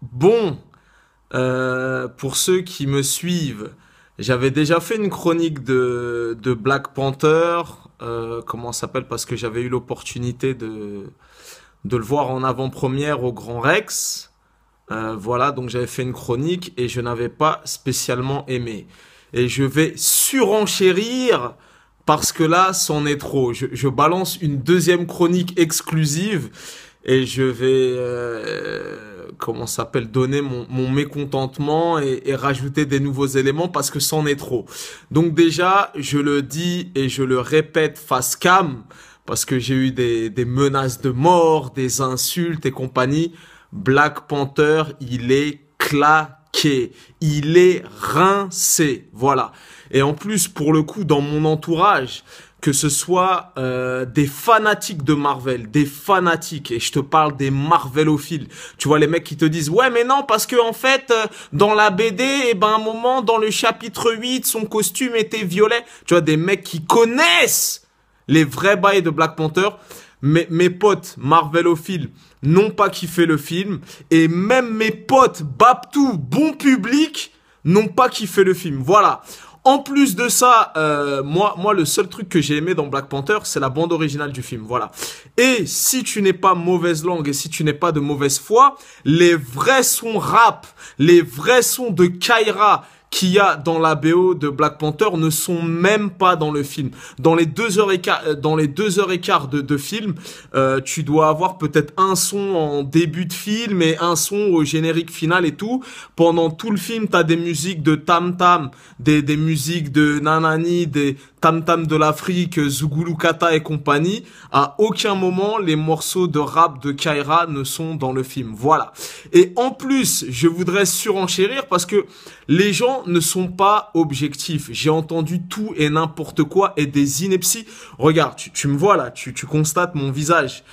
Bon, pour ceux qui me suivent, j'avais déjà fait une chronique de Black Panther, comment ça s'appelle, parce que j'avais eu l'opportunité de le voir en avant-première au Grand Rex. Voilà, donc j'avais fait une chronique et je n'avais pas spécialement aimé. Et je vais surenchérir parce que là, c'en est trop. Je balance une deuxième chronique exclusive et je vais, comment ça s'appelle, donner mon mécontentement et rajouter des nouveaux éléments parce que c'en est trop. Donc déjà, je le dis et je le répète face cam parce que j'ai eu des menaces de mort, des insultes et compagnie. Black Panther, il est claqué, il est rincé, voilà. Et en plus, pour le coup, dans mon entourage, que ce soit des fanatiques de Marvel, des fanatiques, et je te parle des Marvelophiles, tu vois les mecs qui te disent ouais mais non parce que en fait dans la BD, et ben à un moment dans le chapitre 8 son costume était violet, tu vois des mecs qui connaissent les vrais bails de Black Panther. Mes potes Marvelophiles n'ont pas kiffé le film et même mes potes Babtou, bon public, n'ont pas kiffé le film. Voilà. En plus de ça, moi, le seul truc que j'ai aimé dans Black Panther, c'est la bande originale du film. Voilà. Et si tu n'es pas mauvaise langue et si tu n'es pas de mauvaise foi, les vrais sons rap, les vrais sons de Kyra qu'il y a dans la BO de Black Panther ne sont même pas dans le film. Dans les 2 heures et quart, dans les 2 heures et quart de film, tu dois avoir peut-être un son en début de film et un son au générique final et tout. Pendant tout le film, t'as des musiques de tam-tam, des musiques de nanani, des tam-tam de l'Afrique, Zougoulou Kata et compagnie. À aucun moment, les morceaux de rap de Kyra ne sont dans le film. Voilà. Et en plus, je voudrais surenchérir parce que les gens ne sont pas objectifs. J'ai entendu tout et n'importe quoi et des inepties. Regarde, tu me vois là, tu constates mon visage.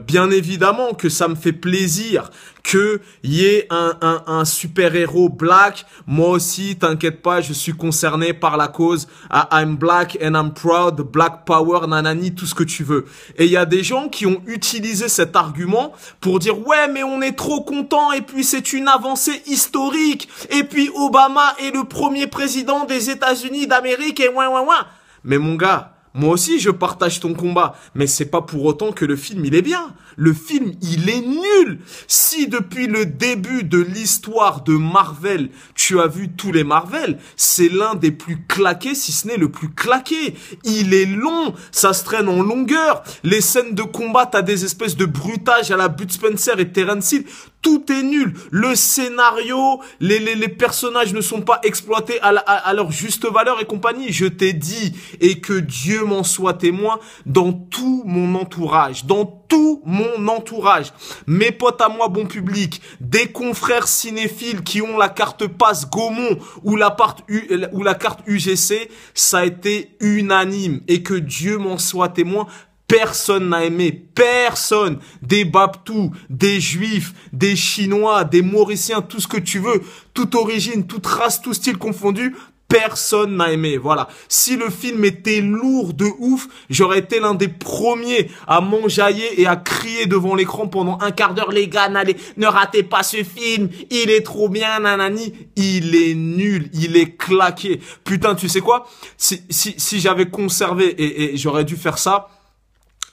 Bien évidemment que ça me fait plaisir que y ait un super-héros black. Moi aussi, t'inquiète pas, je suis concerné par la cause. I'm black and I'm proud, black power, nanani, tout ce que tu veux. Et il y a des gens qui ont utilisé cet argument pour dire ouais mais on est trop content et puis c'est une avancée historique et puis Obama est le premier président des États-Unis d'Amérique et ouin ouin ouin. Mais mon gars, moi aussi, je partage ton combat, mais c'est pas pour autant que le film, il est bien. Le film, il est nul. Si depuis le début de l'histoire de Marvel, tu as vu tous les Marvel, c'est l'un des plus claqués, si ce n'est le plus claqué. Il est long, ça se traîne en longueur. Les scènes de combat, t'as des espèces de bruitages à la Bud Spencer et Terence Hill. Tout est nul. Le scénario, les personnages ne sont pas exploités à leur juste valeur et compagnie. Je t'ai dit, et que Dieu m'en soit témoin, dans tout mon entourage, mes potes à moi, bon public, des confrères cinéphiles qui ont la carte passe Gaumont ou la carte UGC, ça a été unanime. Et que Dieu m'en soit témoin, personne n'a aimé, personne, des Babtous, des Juifs, des Chinois, des Mauriciens, tout ce que tu veux, toute origine, toute race, tout style confondu, personne n'a aimé, voilà. Si le film était lourd de ouf, j'aurais été l'un des premiers à m'enjailler et à crier devant l'écran pendant un quart d'heure, les gars, ne ratez pas ce film, il est trop bien, nanani. Il est nul, il est claqué. Putain, tu sais quoi? Si j'avais conservé, et j'aurais dû faire ça,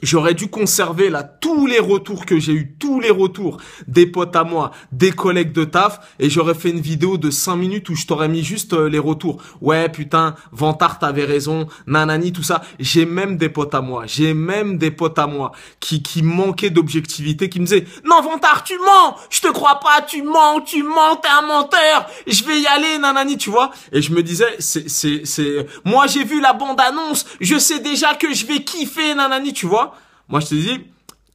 j'aurais dû conserver là tous les retours que j'ai eu, tous les retours des potes à moi, des collègues de taf, et j'aurais fait une vidéo de 5 minutes où je t'aurais mis juste les retours. Ouais, putain, Vantard, t'avais raison, nanani, tout ça. J'ai même des potes à moi, qui manquaient d'objectivité, qui me disaient, non, Vantard, tu mens, je te crois pas, tu mens, t'es un menteur, je vais y aller, nanani, tu vois. Et je me disais, moi j'ai vu la bande-annonce, je sais déjà que je vais kiffer, nanani, tu vois. Moi, je te dis,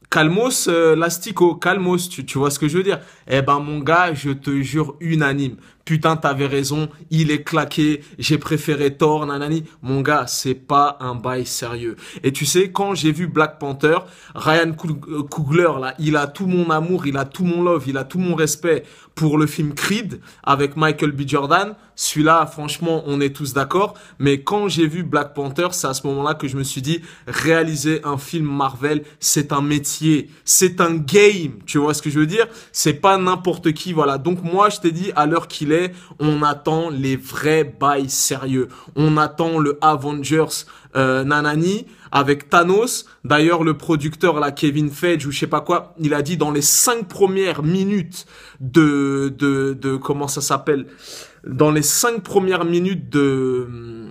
calmos, lastico, calmos, tu vois ce que je veux dire? Eh ben, mon gars, je te jure, unanime. putain, t'avais raison, il est claqué, j'ai préféré Thor, nanani. Mon gars, c'est pas un bail sérieux. Et tu sais, quand j'ai vu Black Panther, Ryan Coogler, là, il a tout mon amour, il a tout mon love, il a tout mon respect pour le film Creed avec Michael B. Jordan. Celui-là, franchement, on est tous d'accord. Mais quand j'ai vu Black Panther, c'est à ce moment-là que je me suis dit, réaliser un film Marvel, c'est un métier, c'est un game. Tu vois ce que je veux dire? C'est pas n'importe qui, voilà. Donc moi, je t'ai dit, à l'heure qu'il est, on attend les vrais bails sérieux. On attend le Avengers nanani avec Thanos. D'ailleurs, le producteur là, Kevin Feige ou je sais pas quoi, il a dit dans les 5 premières minutes de comment ça s'appelle, dans les 5 premières minutes de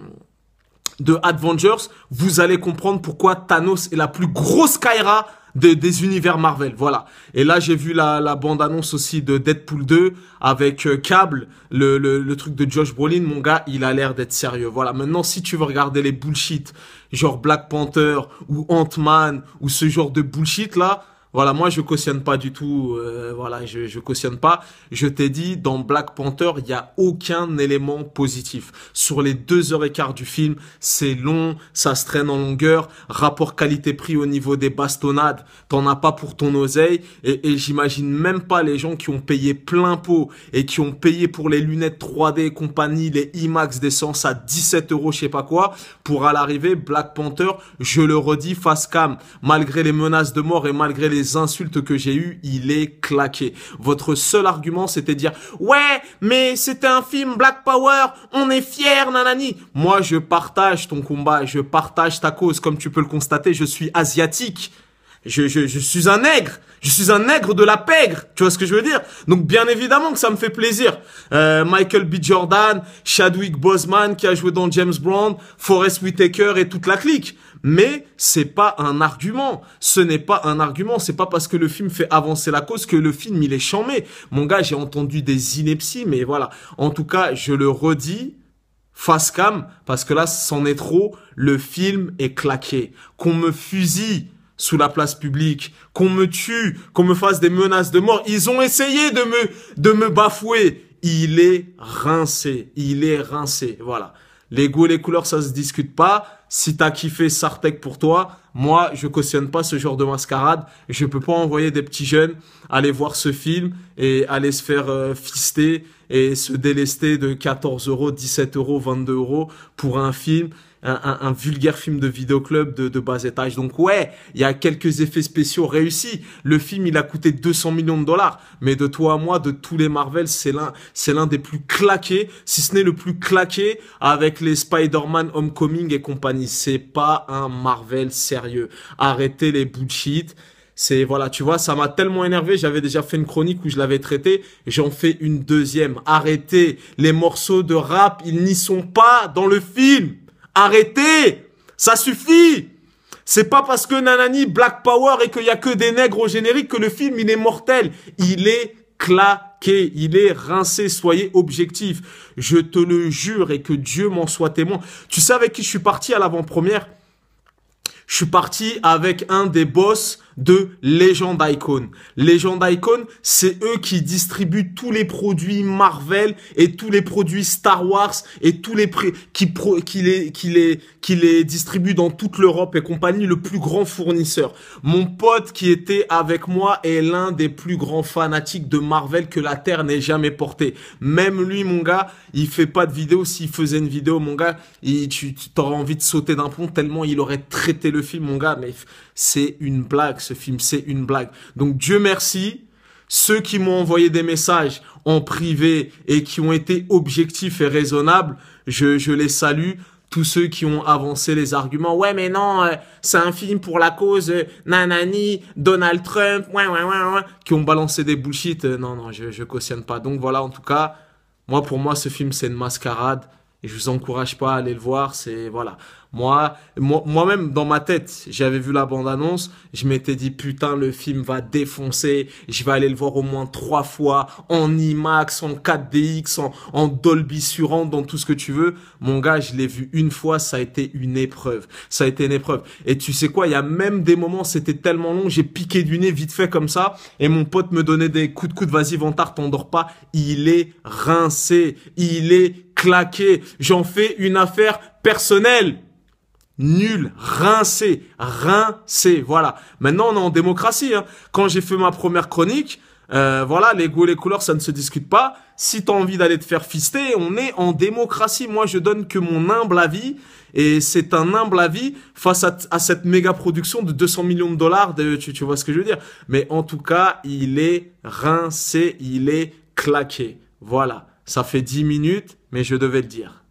Avengers, vous allez comprendre pourquoi Thanos est la plus grosse Kyra des univers Marvel, voilà. Et là, j'ai vu la bande-annonce aussi de Deadpool 2 avec Cable, le truc de Josh Brolin. Mon gars, il a l'air d'être sérieux. Voilà. Maintenant, si tu veux regarder les bullshit, genre Black Panther ou Ant-Man ou ce genre de bullshit là, voilà, moi je cautionne pas du tout, voilà, je cautionne pas. Je t'ai dit, dans Black Panther, il y a aucun élément positif. Sur les 2h15 du film, c'est long, ça se traîne en longueur, rapport qualité-prix au niveau des bastonnades, t'en as pas pour ton oseille, et j'imagine même pas les gens qui ont payé plein pot et qui ont payé pour les lunettes 3D et compagnie, les IMAX d'essence à 17 euros, je sais pas quoi, pour à l'arrivée, Black Panther, je le redis, face cam, malgré les menaces de mort et malgré les insultes que j'ai eues, il est claqué. Votre seul argument, c'était de dire « Ouais, mais c'était un film Black Power, on est fiers, nanani ». Moi, je partage ton combat, je partage ta cause. Comme tu peux le constater, je suis asiatique. Je suis un nègre. Je suis un nègre de la pègre. Tu vois ce que je veux dire? Donc, bien évidemment que ça me fait plaisir. Michael B. Jordan, Chadwick Boseman qui a joué dans James Bond, Forest Whitaker et toute la clique. Mais c'est pas un argument. Ce n'est pas un argument. C'est pas parce que le film fait avancer la cause que le film, il est chambé. Mon gars, j'ai entendu des inepties, mais voilà. En tout cas, je le redis, face cam, parce que là, c'en est trop. Le film est claqué. Qu'on me fusille sous la place publique, qu'on me tue, qu'on me fasse des menaces de mort. Ils ont essayé de me bafouer. Il est rincé. Il est rincé. Voilà. Les goûts et les couleurs, ça se discute pas. Si t'as kiffé Sartek pour toi, moi, je cautionne pas ce genre de mascarade. Je peux pas envoyer des petits jeunes aller voir ce film et aller se faire fister et se délester de 14 euros, 17 euros, 22 euros pour un film. Un vulgaire film de vidéoclub de bas étage. Donc ouais, il y a quelques effets spéciaux réussis. Le film, il a coûté 200 millions de dollars. Mais de toi à moi, de tous les Marvel, c'est l'un des plus claqués, si ce n'est le plus claqué avec les Spider-Man Homecoming et compagnie. C'est pas un Marvel sérieux. Arrêtez les bullshit. C'est, voilà, tu vois, ça m'a tellement énervé, j'avais déjà fait une chronique où je l'avais traité, j'en fais une deuxième. Arrêtez, les morceaux de rap, ils n'y sont pas dans le film. Arrêtez! Ça suffit! C'est pas parce que nanani Black Power et qu'il y a que des nègres au générique que le film il est mortel. Il est claqué, il est rincé, soyez objectifs. Je te le jure et que Dieu m'en soit témoin. Tu sais avec qui je suis parti à l'avant-première? Je suis parti avec un des boss de Legend Icon. Legend Icon, c'est eux qui distribuent tous les produits Marvel et tous les produits Star Wars et tous les qui les distribuent dans toute l'Europe et compagnie, le plus grand fournisseur. Mon pote qui était avec moi est l'un des plus grands fanatiques de Marvel que la Terre n'ait jamais porté. Même lui, mon gars, il fait pas de vidéo. S'il faisait une vidéo, mon gars, tu t'aurais envie de sauter d'un pont tellement il aurait traité le film, mon gars. Mais c'est une blague, ce film, c'est une blague. Donc Dieu merci, ceux qui m'ont envoyé des messages en privé et qui ont été objectifs et raisonnables, je les salue. Tous ceux qui ont avancé les arguments, ouais mais non, c'est un film pour la cause, nanani, Donald Trump, ouais, qui ont balancé des bullshit, non, je cautionne pas. Donc voilà, en tout cas, pour moi, ce film, c'est une mascarade. et je vous encourage pas à aller le voir. C'est voilà. Moi-même dans ma tête, j'avais vu la bande-annonce, je m'étais dit putain le film va défoncer, je vais aller le voir au moins 3 fois en IMAX, en 4DX, en Dolby Surround, dans tout ce que tu veux. Mon gars, je l'ai vu une fois, ça a été une épreuve. Ça a été une épreuve. Et tu sais quoi, il y a même des moments, c'était tellement long, j'ai piqué du nez vite fait comme ça, et mon pote me donnait des coups de coude, vas-y Vantard, t'endors pas. Il est rincé, il est claqué. J'en fais une affaire personnelle. Nul, rincé, rincé, voilà. Maintenant, on est en démocratie, hein. Quand j'ai fait ma première chronique, voilà, les goûts et les couleurs, ça ne se discute pas. Si t'as envie d'aller te faire fister, on est en démocratie. Moi, je donne que mon humble avis, et c'est un humble avis face à cette méga production de 200 millions de dollars. Tu vois ce que je veux dire? Mais en tout cas, il est rincé, il est claqué. Voilà. Ça fait 10 minutes, mais je devais le dire.